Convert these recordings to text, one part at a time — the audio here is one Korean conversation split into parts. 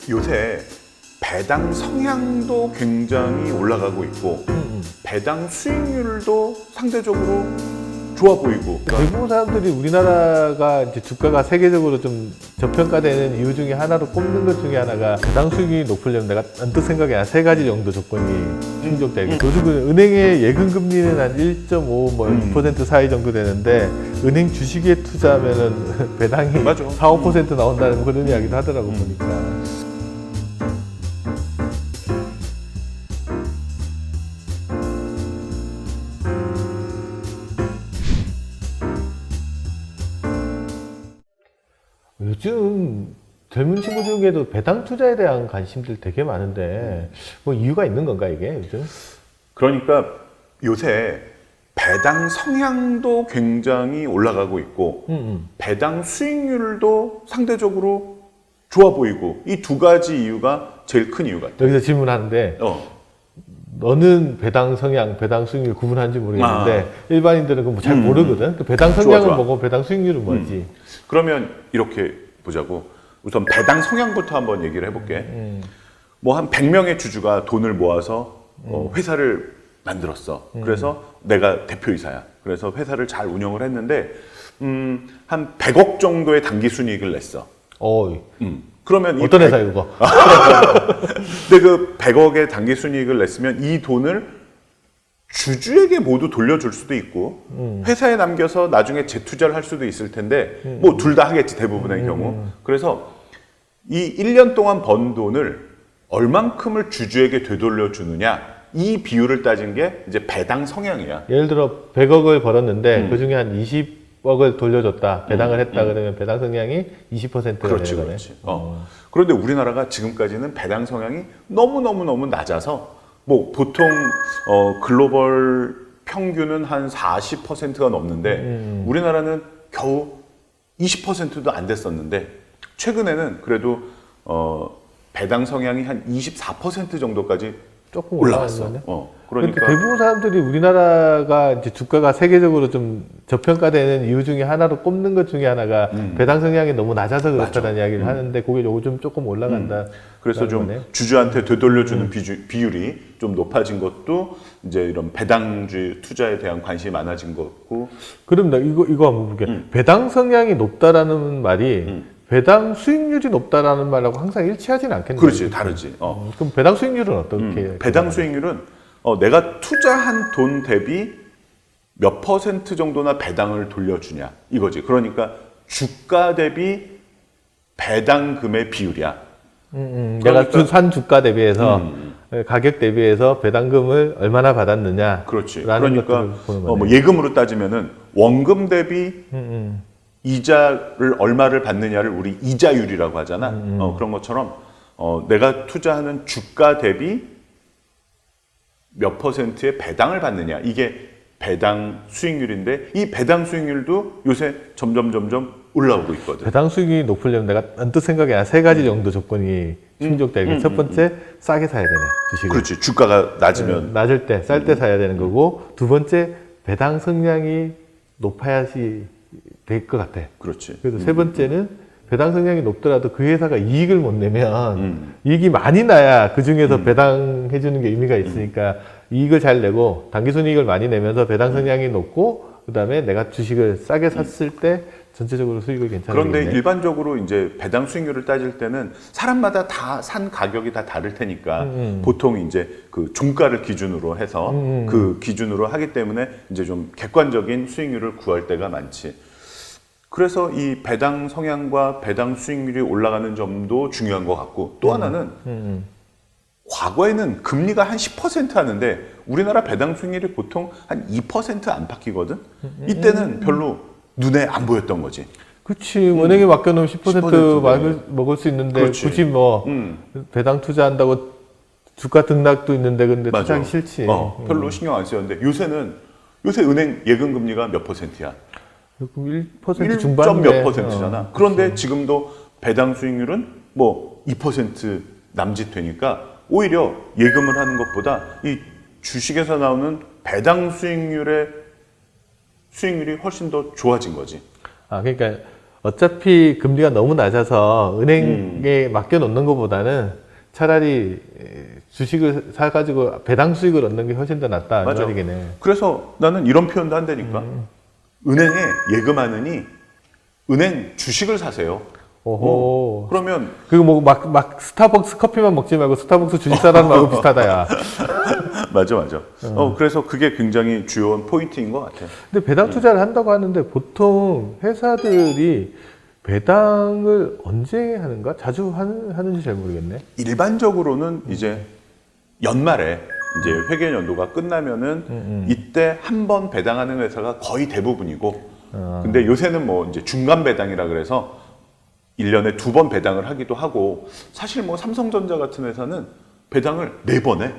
요새 배당 성향도 굉장히 올라가고 있고 배당 수익률도 상대적으로 좋아 보이고. 대부분 사람들이 우리나라가 이제 주가가 세계적으로 좀 저평가되는 이유 중에 하나로 꼽는 것 중에 하나가 배당 수익이 높으려면 내가 언뜻 생각에 한 세 가지 정도 조건이 충족되고 요즘은 은행의 예금 금리는 한 1.5, 뭐 2% 사이 정도 되는데 은행 주식에 투자하면은 배당이 맞아. 4, 5% 나온다는 그런 이야기도 하더라고 보니까. 요즘 젊은 친구 중에도 배당 투자에 대한 관심들 되게 많은데 뭐 이유가 있는 건가 이게 요즘? 그러니까 요새 배당 성향도 굉장히 올라가고 있고 배당 수익률도 상대적으로 좋아 보이고 이 두 가지 이유가 제일 큰 이유 같아요. 여기서 질문하는데 너는 배당 성향, 배당 수익률 구분하는지 모르겠는데 일반인들은 그거 잘 모르거든. 그 배당 성향은 좋아. 뭐고 배당 수익률은 뭐지? 그러면 이렇게 보자고. 우선 배당 성향부터 한번 얘기를 해볼게. 뭐 한 100명의 주주가 돈을 모아서 회사를 만들었어. 그래서 내가 대표이사야. 그래서 회사를 잘 운영을 했는데 한 100억 정도의 당기 순이익을 냈어. 그러면 어떤 회사야 그거? 근데 그 100억의 당기 순이익을 냈으면 이 돈을 주주에게 모두 돌려줄 수도 있고 회사에 남겨서 나중에 재투자를 할 수도 있을 텐데 뭐 둘 다 하겠지 대부분의 경우. 그래서 이 1년 동안 번 돈을 얼만큼을 주주에게 되돌려 주느냐 이 비율을 따진 게 이제 배당 성향이야. 예를 들어 100억을 벌었는데 그 중에 한 20억을 돌려줬다, 배당을 했다 그러면 배당 성향이 20%가 그렇지, 되는 거네. 그렇지. 그런데 우리나라가 지금까지는 배당 성향이 너무 낮아서 뭐 보통 글로벌 평균은 한 40%가 넘는데 우리나라는 겨우 20%도 안 됐었는데 최근에는 그래도 배당 성향이 한 24% 정도까지 조금 올라갔어. 그러니까 대부분 사람들이 우리나라가 이제 주가가 세계적으로 좀 저평가되는 이유 중에 하나로 꼽는 것 중에 하나가 배당 성향이 너무 낮아서 그렇다는 이야기를 하는데 그게 요즘 조금 올라간다. 그래서 좀 거네. 주주한테 되돌려주는 비율이 좀 높아진 것도 이제 이런 배당주 투자에 대한 관심이 많아진 거고. 그럼 나 이거 한번 볼게. 배당 성향이 높다라는 말이 배당 수익률이 높다라는 말하고 항상 일치하지는 않겠네. 그렇지, 다르지. 그럼 배당 수익률은 어떻게? 배당 수익률은 내가 투자한 돈 대비 몇 퍼센트 정도나 배당을 돌려주냐 이거지. 그러니까 주가 대비 배당금의 비율이야. 내가 산 주가 대비해서 가격 대비해서 배당금을 얼마나 받았느냐. 그렇지. 라는 그러니까 것들을 보는 거네. 뭐 예금으로 따지면은 원금 대비 이자를 얼마를 받느냐를 우리 이자율이라고 하잖아. 그런 것처럼 내가 투자하는 주가 대비 몇 퍼센트의 배당을 받느냐 이게 배당 수익률인데 이 배당 수익률도 요새 점점 올라오고 있거든. 배당 수익이 높으려면 내가 언뜻 생각에 한 세 가지 정도 조건이 충족되고 첫 번째 싸게 사야 되네 주식을. 그렇지. 주가가 낮으면 낮을 때 쌀 때 사야 되는 거고 두 번째 배당 성향이 높아야지 될 것 같아. 그렇지. 그래서 세 번째는 배당 성향이 높더라도 그 회사가 이익을 못 내면 이익이 많이 나야 그 중에서 배당해 주는 게 의미가 있으니까 이익을 잘 내고 당기순이익을 많이 내면서 배당 성향이 높고 그다음에 내가 주식을 싸게 샀을 때 전체적으로 수익을 괜찮게 그런데 내네. 일반적으로 이제 배당 수익률을 따질 때는 사람마다 다 산 가격이 다 다를 테니까 보통 이제 그 종가를 기준으로 해서 그 기준으로 하기 때문에 이제 좀 객관적인 수익률을 구할 때가 많지. 그래서 이 배당 성향과 배당 수익률이 올라가는 점도 중요한 것 같고 또 하나는 과거에는 금리가 한 10% 하는데 우리나라 배당 수익률이 보통 한 2% 안팎이거든. 이때는 별로 눈에 안 보였던 거지. 그렇지. 은행에 맡겨놓으면 10% 네. 먹을 수 있는데 그렇지. 굳이 뭐 배당 투자한다고 주가 등락도 있는데 근데 맞아. 투자하기 싫지. 별로 신경 안 쓰였는데 요새 은행 예금 금리가 몇 %야? 1% 중반 몇 %잖아. 그런데 지금도 배당 수익률은 뭐 2% 남짓 되니까 오히려 예금을 하는 것보다 이 주식에서 나오는 배당 수익률이 훨씬 더 좋아진 거지. 그러니까 어차피 금리가 너무 낮아서 은행에 맡겨 놓는 것보다는 차라리 주식을 사가지고 배당 수익을 얻는 게 훨씬 더 낫다. 이 맞아. 말이겠네. 그래서 나는 이런 표현도 한다니까. 은행에 예금하느니 은행 주식을 사세요. 오호. 그러면 그리고 뭐 막 스타벅스 커피만 먹지 말고 스타벅스 주식 사라는 말고 비슷하다, 야. 맞아. 그래서 그게 굉장히 주요한 포인트인 것 같아. 근데 배당 투자를 한다고 하는데 보통 회사들이 배당을 언제 하는가? 자주 하는지 잘 모르겠네. 일반적으로는 이제 연말에 이제 회계 연도가 끝나면은 이때 한 번 배당하는 회사가 거의 대부분이고, 근데 요새는 뭐 이제 중간 배당이라 그래서 1년에 2번 배당을 하기도 하고, 사실 뭐 삼성전자 같은 회사는 배당을 4번 해.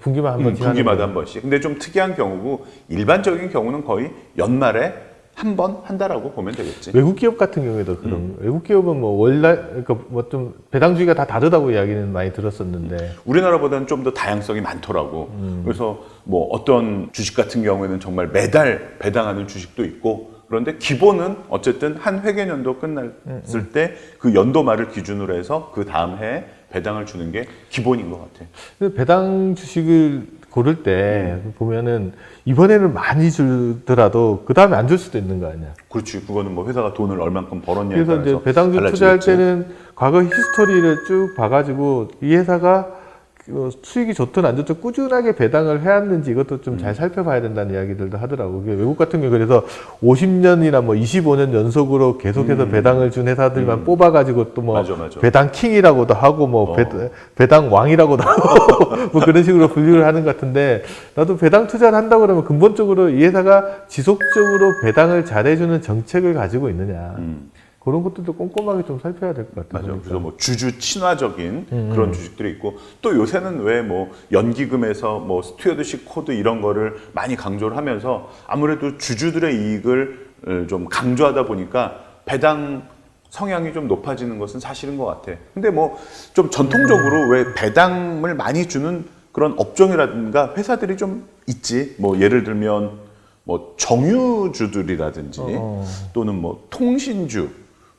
분기만 한 번씩 분기마다 한 번씩. 근데 좀 특이한 경우고, 일반적인 경우는 거의 연말에 한 번 한다라고 보면 되겠지. 외국 기업 같은 경우에도 그런 외국 기업은 뭐 월날 그러니까 뭐 좀 배당주기가 다 다르다고 이야기는 많이 들었었는데 우리나라보다는 좀 더 다양성이 많더라고. 그래서 뭐 어떤 주식 같은 경우에는 정말 매달 배당하는 주식도 있고, 그런데 기본은 어쨌든 한 회계연도 끝났을 때 그 연도 말을 기준으로 해서 그 다음 해에 배당을 주는 게 기본인 것 같아. 근데 배당 주식을 고를 때 보면은 이번에는 많이 주더라도 그 다음에 안 줄 수도 있는 거 아니야. 그렇지. 그거는 뭐 회사가 돈을 얼만큼 벌었냐에 그래서 따라서 이제 배당주 달라지겠지. 투자할 때는 과거 히스토리를 쭉 봐가지고 이 회사가 수익이 좋든 안 좋든 꾸준하게 배당을 해왔는지 이것도 좀 잘 살펴봐야 된다는 이야기들도 하더라고. 외국 같은 경우 그래서 50년이나 뭐 25년 연속으로 계속해서 배당을 준 회사들만 뽑아가지고 또 뭐 맞아. 배당 킹이라고도 하고 뭐 배당 왕이라고도 하고 뭐 그런 식으로 분류를 하는 것 같은데, 나도 배당 투자를 한다고 그러면 근본적으로 이 회사가 지속적으로 배당을 잘해주는 정책을 가지고 있느냐. 그런 것들도 꼼꼼하게 좀 살펴야 될 것 같아요. 맞아. 그러니까. 그래서 뭐 주주 친화적인 그런 주식들이 있고, 또 요새는 왜 뭐 연기금에서 뭐 스튜어드십 코드 이런 거를 많이 강조를 하면서 아무래도 주주들의 이익을 좀 강조하다 보니까 배당 성향이 좀 높아지는 것은 사실인 것 같아. 근데 뭐 좀 전통적으로 왜 배당을 많이 주는 그런 업종이라든가 회사들이 좀 있지. 뭐 예를 들면 뭐 정유주들이라든지 또는 뭐 통신주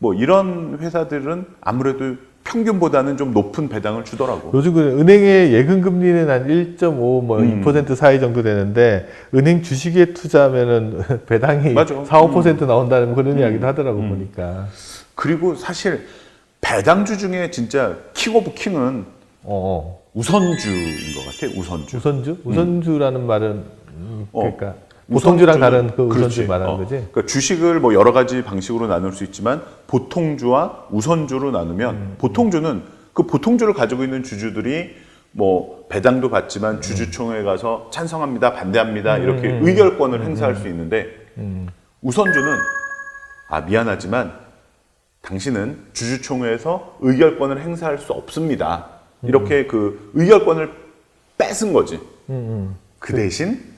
뭐 이런 회사들은 아무래도 평균보다는 좀 높은 배당을 주더라고. 요즘 그 은행의 예금 금리는 한 1.5, 뭐 2% 사이 정도 되는데 은행 주식에 투자하면은 배당이 맞아. 4, 5% 나온다는 그런 이야기도 하더라고 보니까. 그리고 사실 배당주 중에 진짜 킹 오브 킹은 우선주인 것 같아. 우선주. 우선주? 우선주라는 말은 그러니까 우선주는- 보통주랑 다른 그 우선주 그렇지. 말하는 거지. 그러니까 주식을 뭐 여러 가지 방식으로 나눌 수 있지만 보통주와 우선주로 나누면 보통주는 그 보통주를 가지고 있는 주주들이 뭐 배당도 받지만 주주총회에 가서 찬성합니다, 반대합니다 이렇게 의결권을 행사할 수 있는데 우선주는 미안하지만 당신은 주주총회에서 의결권을 행사할 수 없습니다. 이렇게 그 의결권을 뺏은 거지. 그 대신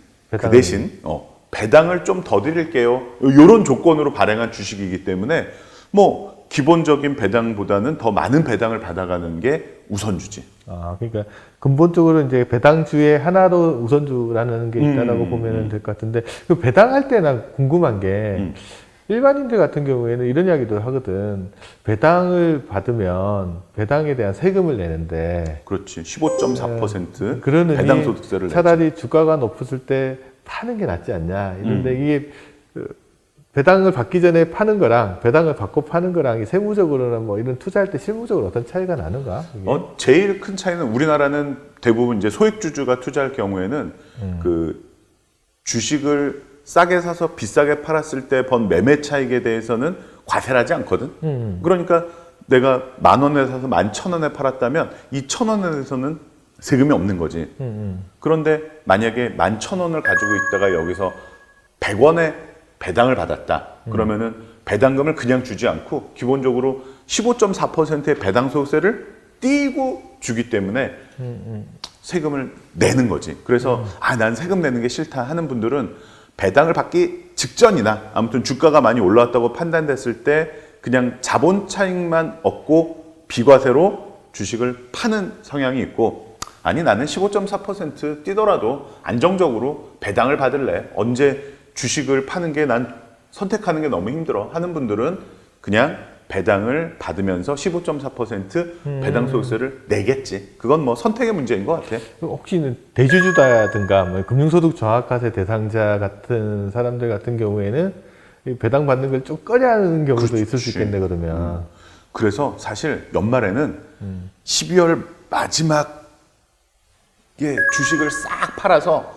배당을 좀 더 드릴게요. 이런 조건으로 발행한 주식이기 때문에 뭐 기본적인 배당보다는 더 많은 배당을 받아가는 게 우선주지. 그러니까 근본적으로 이제 배당주의 하나로 우선주라는 게 있다라고 보면 될 것 같은데, 그 배당할 때 난 궁금한 게 일반인들 같은 경우에는 이런 이야기도 하거든. 배당을 받으면 배당에 대한 세금을 내는데, 그렇지. 15.4% 그러느니 배당 소득세를 차라리 주가가 높았을 때 파는 게 낫지 않냐. 이런데 이게 배당을 받기 전에 파는 거랑 배당을 받고 파는 거랑 세무적으로나 뭐 이런 투자할 때 실무적으로 어떤 차이가 나는가? 이게? 제일 큰 차이는 우리나라는 대부분 이제 소액주주가 투자할 경우에는 그 주식을 싸게 사서 비싸게 팔았을 때 번 매매 차익에 대해서는 과세를 하지 않거든. 그러니까 내가 10,000원에 사서 11,000원에 팔았다면 이 1,000원에서는 세금이 없는 거지. 그런데 만약에 11,000원을 가지고 있다가 여기서 100원에 배당을 받았다. 그러면은 배당금을 그냥 주지 않고 기본적으로 15.4%의 배당 소득세를 띄고 주기 때문에 세금을 내는 거지. 그래서 난 세금 내는 게 싫다 하는 분들은 배당을 받기 직전이나 아무튼 주가가 많이 올라왔다고 판단됐을 때 그냥 자본 차익만 얻고 비과세로 주식을 파는 성향이 있고, 아니 나는 15.4% 뛰더라도 안정적으로 배당을 받을래. 언제 주식을 파는 게 난 선택하는 게 너무 힘들어 하는 분들은 그냥 배당을 받으면서 15.4% 배당 소득세를 내겠지. 그건 뭐 선택의 문제인 것 같아. 혹시 대주주다든가 뭐 금융소득 저하과세 대상자 같은 사람들 같은 경우에는 이 배당 받는 걸 좀 꺼려하는 경우도 그렇지. 있을 수 있겠네 그러면. 그래서 사실 연말에는 12월 마지막에 주식을 싹 팔아서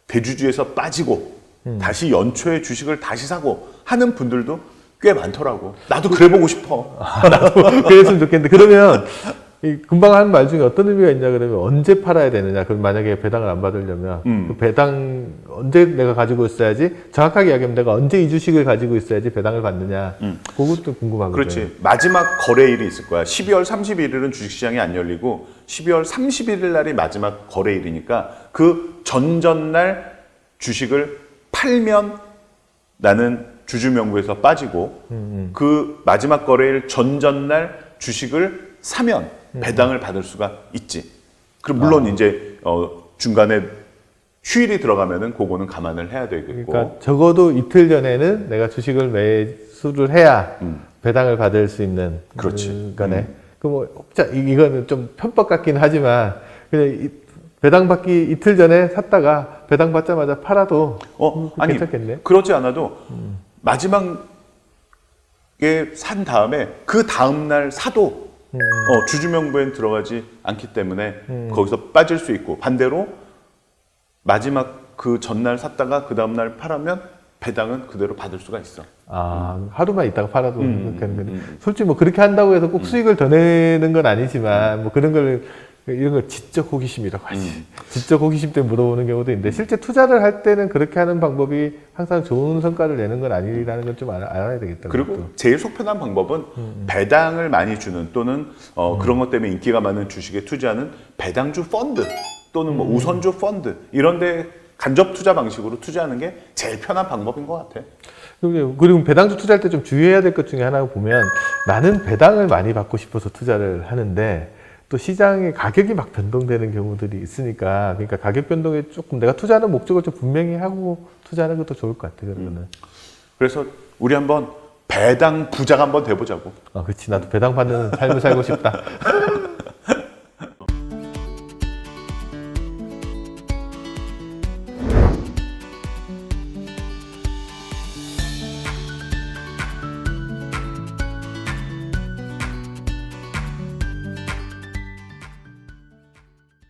대주주에서 빠지고 다시 연초에 주식을 다시 사고 하는 분들도 꽤 많더라고. 나도 그래 보고 싶어. 나도 그랬으면 좋겠는데 그러면 이 금방 한 말 중에 어떤 의미가 있냐 그러면 언제 팔아야 되느냐. 그럼 만약에 배당을 안 받으려면 그 배당 언제 내가 가지고 있어야지 정확하게 이야기하면 내가 언제 이 주식을 가지고 있어야지 배당을 받느냐. 그것도 궁금하거든. 그렇지. 마지막 거래일이 있을 거야. 12월 31일은 주식시장이 안 열리고 12월 31일 날이 마지막 거래일이니까 그 전전날 주식을 팔면 나는 주주명부에서 빠지고 그 마지막 거래일 전전날 주식을 사면 배당을 받을 수가 있지. 그럼 물론 이제 중간에 휴일이 들어가면은 그거는 감안을 해야 되겠고. 그러니까 적어도 이틀 전에는 내가 주식을 매수를 해야 배당을 받을 수 있는 그렇지. 거네. 그뭐 이거는 좀 편법 같긴 하지만 그냥 배당 받기 이틀 전에 샀다가 배당 받자마자 팔아도 아니 괜찮겠네. 그렇지 않아도 마지막에 산 다음에 그 다음 날 사도 주주명부엔 들어가지 않기 때문에 거기서 빠질 수 있고 반대로 마지막 그 전날 샀다가 그 다음 날 팔으면 배당은 그대로 받을 수가 있어. 하루만 있다가 팔아도 그렇게 하는 거네. 솔직히 뭐 그렇게 한다고 해서 꼭 수익을 더 내는 건 아니지만 뭐 그런 걸 이런 걸 지적 호기심이라고 하지. 지적 호기심 때문에 물어보는 경우도 있는데 실제 투자를 할 때는 그렇게 하는 방법이 항상 좋은 성과를 내는 건 아니라는 건 좀 알아야 되겠다. 그리고 그것도. 제일 속편한 방법은 배당을 많이 주는 또는 그런 것 때문에 인기가 많은 주식에 투자하는 배당주 펀드 또는 뭐 우선주 펀드 이런 데 간접 투자 방식으로 투자하는 게 제일 편한 방법인 것 같아. 그리고 배당주 투자할 때 좀 주의해야 될 것 중에 하나가 보면 나는 배당을 많이 받고 싶어서 투자를 하는데 또 시장의 가격이 막 변동되는 경우들이 있으니까 그러니까 가격 변동에 조금 내가 투자하는 목적을 좀 분명히 하고 투자하는 것도 좋을 것 같아. 그러면은. 그래서 우리 한번 배당 부자가 한번 돼보자고. 그렇지. 나도 배당 받는 삶을 살고 싶다.